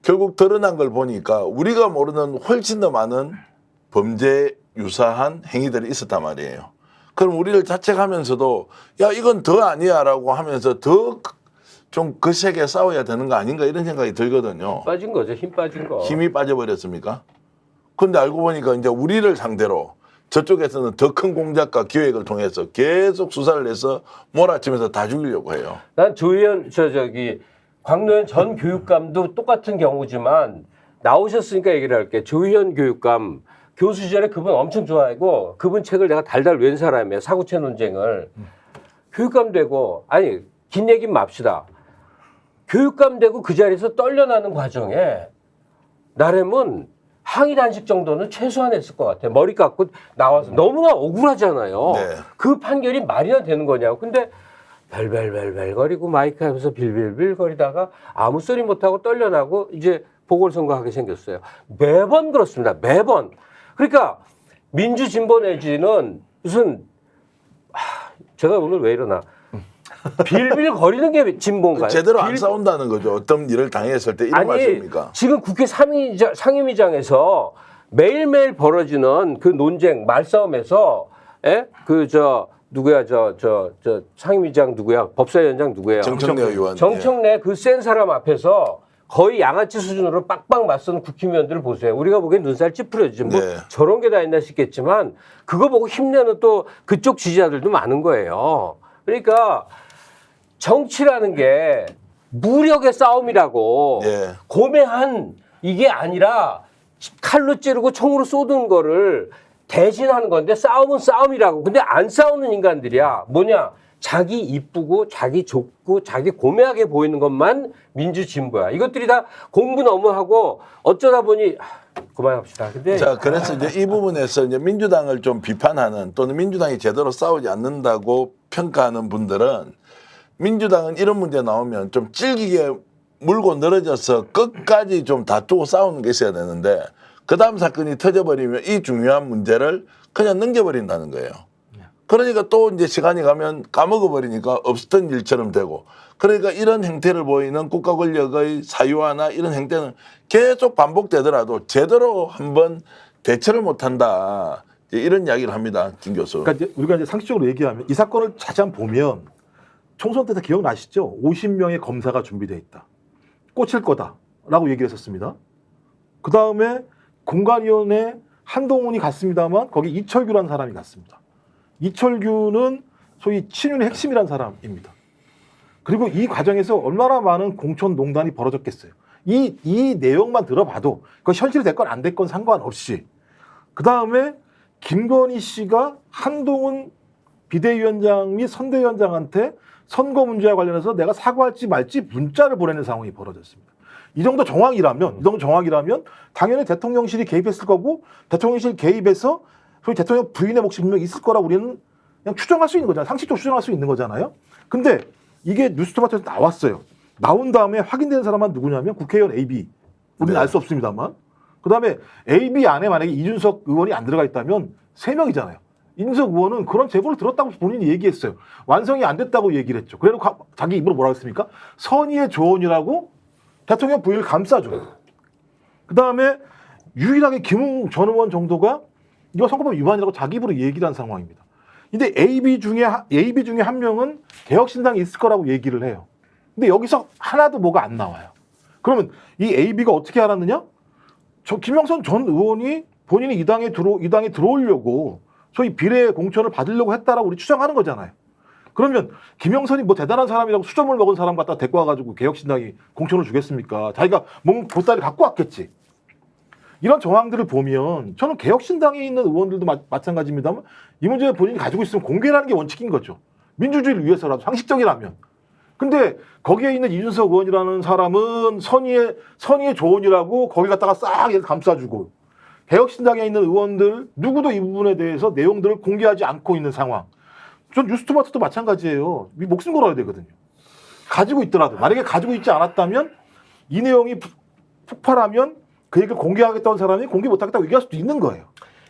결국 드러난 걸 보니까 우리가 모르는 훨씬 더 많은 범죄 유사한 행위들이 있었단 말이에요. 그럼 우리를 자책하면서도 야 이건 더 아니야라고 하면서 더 좀 거세게 싸워야 되는 거 아닌가 이런 생각이 들거든요. 빠진 거죠. 힘 빠진 거. 힘이 빠져버렸습니까? 근데 알고 보니까 이제 우리를 상대로 저쪽에서는 더 큰 공작과 기획을 통해서 계속 수사를 해서 몰아치면서 다 죽이려고 해요. 난 조희연 광노현 전 교육감도 똑같은 경우지만 나오셨으니까 얘기를 할게. 조희연 교육감 교수 시절에 그분 엄청 좋아하고 그분 책을 내가 달달 웬 사람이에요. 사구체 논쟁을. 교육감 되고 아니 긴 얘기는 맙시다. 교육감 되고 그 자리에서 떨려나는 과정에 나름은 항의 단식 정도는 최소한 했을 것 같아. 머리 깎고 나와서 너무나 억울하잖아요. 네. 그 판결이 말이나 되는 거냐고. 근데 벨벨벨벨 거리고 마이크 하면서 빌빌빌 거리다가 아무 소리 못하고 떨려나고 이제 보궐선거하게 생겼어요. 매번 그렇습니다. 매번. 그러니까 민주진보 내지는 무슨 제가 오늘 왜 이러나 빌빌 거리는 게 진보인가요? 제대로 안 싸운다는 거죠. 어떤 일을 당했을 때 이런 아니 말씀입니까? 지금 국회 상임위장에서 매일매일 벌어지는 그 논쟁 말싸움에서 누구야 저 상임위장 누구야 법사위원장 누구예요? 정청래 의원. 정청래 그 센 사람 앞에서 거의 양아치 수준으로 빡빡 맞서는 국힘의원들을 보세요. 우리가 보기엔 눈살 찌푸려지지. 뭐 네. 저런 게 다 있나 싶겠지만 그거 보고 힘내는 또 그쪽 지지자들도 많은 거예요. 그러니까 정치라는 게 무력의 싸움이라고 예. 고매한 이게 아니라 칼로 찌르고 총으로 쏘는 거를 대신하는 건데 싸움은 싸움이라고. 근데 안 싸우는 인간들이야. 뭐냐? 자기 이쁘고 자기 좋고 자기 고매하게 보이는 것만 민주진보야. 이것들이 다 공부 너무 하고 어쩌다 보니 그만합시다. 근데 자, 그래서 이제 이 부분에서 이제 민주당을 좀 비판하는 또는 민주당이 제대로 싸우지 않는다고 평가하는 분들은 민주당은 이런 문제 나오면 좀 질기게 물고 늘어져서 끝까지 좀 다투고 싸우는 게 있어야 되는데 그 다음 사건이 터져버리면 이 중요한 문제를 그냥 넘겨버린다는 거예요. 그러니까 또 이제 시간이 가면 까먹어버리니까 없었던 일처럼 되고 그러니까 이런 행태를 보이는 국가 권력의 사유화나 이런 행태는 계속 반복되더라도 제대로 한번 대처를 못한다. 이런 이야기를 합니다. 김 교수. 그러니까 이제 우리가 이제 상식적으로 얘기하면 이 사건을 자세히 보면 총선 때 다 기억나시죠? 50명의 검사가 준비되어 있다. 꽂힐 거다라고 얘기를 했었습니다. 그 다음에 공관위원회 한동훈이 갔습니다만 거기 이철규라는 사람이 갔습니다. 이철규는 소위 친윤의 핵심이라는 사람입니다. 그리고 이 과정에서 얼마나 많은 공천농단이 벌어졌겠어요. 이 내용만 들어봐도 그거 현실이 됐건 안 됐건 상관없이 그 다음에 김건희 씨가 한동훈 비대위원장 및 선대위원장한테 선거 문제와 관련해서 내가 사과할지 말지 문자를 보내는 상황이 벌어졌습니다. 이 정도 정황이라면 당연히 대통령실이 개입했을 거고 대통령실 개입해서 소위 대통령 부인의 몫이 분명히 있을 거라고 우리는 그냥 추정할 수 있는 거잖아요. 상식적으로 추정할 수 있는 거잖아요. 근데 이게 뉴스토마토에서 나왔어요. 나온 다음에 확인되는 사람은 누구냐면 국회의원 AB. 우리는 네. 알 수 없습니다만. 그다음에 AB 안에 만약에 이준석 의원이 안 들어가 있다면 3명이잖아요. 이준석 의원은 그런 제보를 들었다고 본인이 얘기했어요. 완성이 안 됐다고 얘기를 했죠. 그래놓고 자기 입으로 뭐라고 했습니까? 선의의 조언이라고 대통령 부인을 감싸줘요. 그다음에 유일하게 김웅 전 의원 정도가 이거 선거법 위반이라고 자기 입으로 얘기를 한 상황입니다. 근데 AB 중에 한 명은 개혁신당이 있을 거라고 얘기를 해요. 근데 여기서 하나도 뭐가 안 나와요. 그러면 이 AB가 어떻게 알았느냐? 김영선 전 의원이 본인이 이 당에 들어오려고 소위 비례 공천을 받으려고 했다라고 우리 추정하는 거잖아요. 그러면 김영선이 뭐 대단한 사람이라고 수점을 먹은 사람 갖다 데리고 와가지고 개혁신당이 공천을 주겠습니까? 자기가 뭔 보따리 갖고 왔겠지. 이런 정황들을 보면 저는 개혁신당에 있는 의원들도 마찬가지입니다만 이 문제 본인이 가지고 있으면 공개라는 게 원칙인 거죠. 민주주의를 위해서라도 상식적이라면. 근데 거기에 있는 이준석 의원이라는 사람은 선의의 조언이라고 거기 갖다가 싹 감싸주고 개혁신당에 있는 의원들 누구도 이 부분에 대해서 내용들을 공개하지 않고 있는 상황. 전 뉴스토마토도 마찬가지예요. 목숨 걸어야 되거든요. 가지고 있더라도 만약에 가지고 있지 않았다면 이 내용이 폭발하면 그 얘기를 공개하겠다는 사람이 공개 못하겠다고 얘기할 수도 있는 거예요.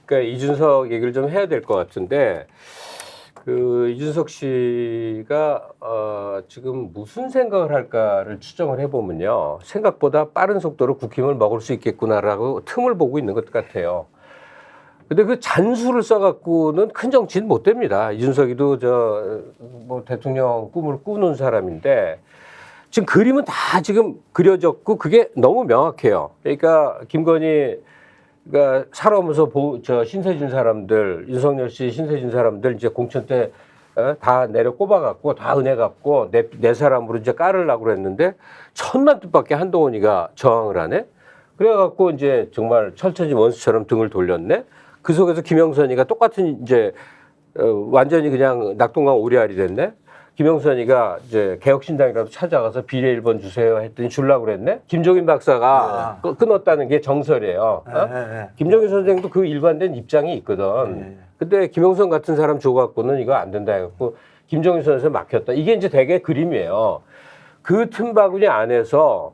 그러니까 이준석 얘기를 좀 해야 될 것 같은데 그 이준석 씨가 지금 무슨 생각을 할까를 추정을 해보면요. 생각보다 빠른 속도로 국힘을 먹을 수 있겠구나라고 틈을 보고 있는 것 같아요. 근데 그 잔수를 써갖고는 큰 정치는 못 됩니다. 이준석이도 뭐 대통령 꿈을 꾸는 사람인데 지금 그림은 다 지금 그려졌고 그게 너무 명확해요. 그러니까 김건희가 살아오면서 신세진 사람들, 윤석열 씨 신세진 사람들 이제 공천 때 다 내려 꼽아갖고 다 은혜 갚고 내 사람으로 이제 깔으려고 그랬는데 1,000만 뜻밖에 한동훈이가 저항을 하네. 그래갖고 이제 정말 철천지 원수처럼 등을 돌렸네. 그 속에서 김영선이가 똑같은 이제 완전히 그냥 낙동강 오리알이 됐네. 김영선이가 이제 개혁신당이라도 찾아가서 비례 1번 주세요 했더니 주려고 그랬네. 김종인 박사가 끊었다는 게 정설이에요. 김종인 선생도 그 일관된 입장이 있거든. 근데 김영선 같은 사람 줘갖고는 이거 안 된다 해갖고 김종인 선생 막혔다. 이게 이제 되게 그림이에요. 그 틈바구니 안에서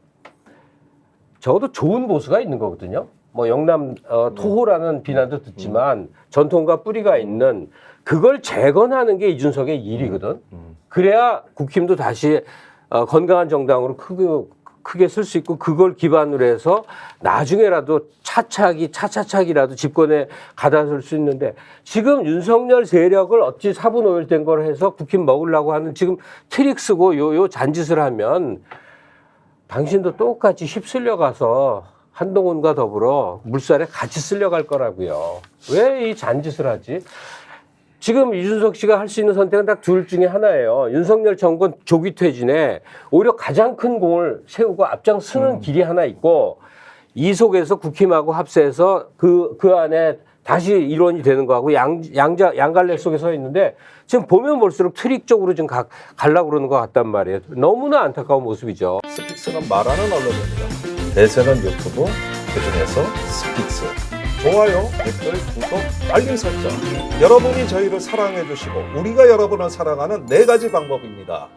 적어도 좋은 보수가 있는 거거든요. 뭐 영남 토호라는 비난도 듣지만 전통과 뿌리가 있는 그걸 재건하는 게 이준석의 일이거든. 그래야 국힘도 다시 건강한 정당으로 크게 쓸 수 있고 그걸 기반으로 해서 나중에라도 차차차기라도 집권에 가다설 수 있는데 지금 윤석열 세력을 어찌 사분오열된 걸 해서 국힘 먹으려고 하는 지금 트릭 쓰고 요 잔짓을 하면 당신도 똑같이 휩쓸려 가서 한동훈과 더불어 물살에 같이 쓸려갈 거라고요. 왜 이 잔짓을 하지? 지금 이준석 씨가 할 수 있는 선택은 딱 둘 중에 하나예요. 윤석열 정권 조기 퇴진에 오히려 가장 큰 공을 세우고 앞장서는 길이 하나 있고 이 속에서 국힘하고 합세해서 그 안에 다시 일원이 되는 거하고 양갈래 속에 서 있는데 지금 보면 볼수록 트릭 쪽으로 지금 가려고 그러는 것 같단 말이에요. 너무나 안타까운 모습이죠. 스픽스는 말하는 언론입니다. 대세는 유튜브, 그중에서 스픽스. 좋아요, 댓글, 구독, 알림 설정. 여러분이 저희를 사랑해 주시고 우리가 여러분을 사랑하는 4가지 방법입니다.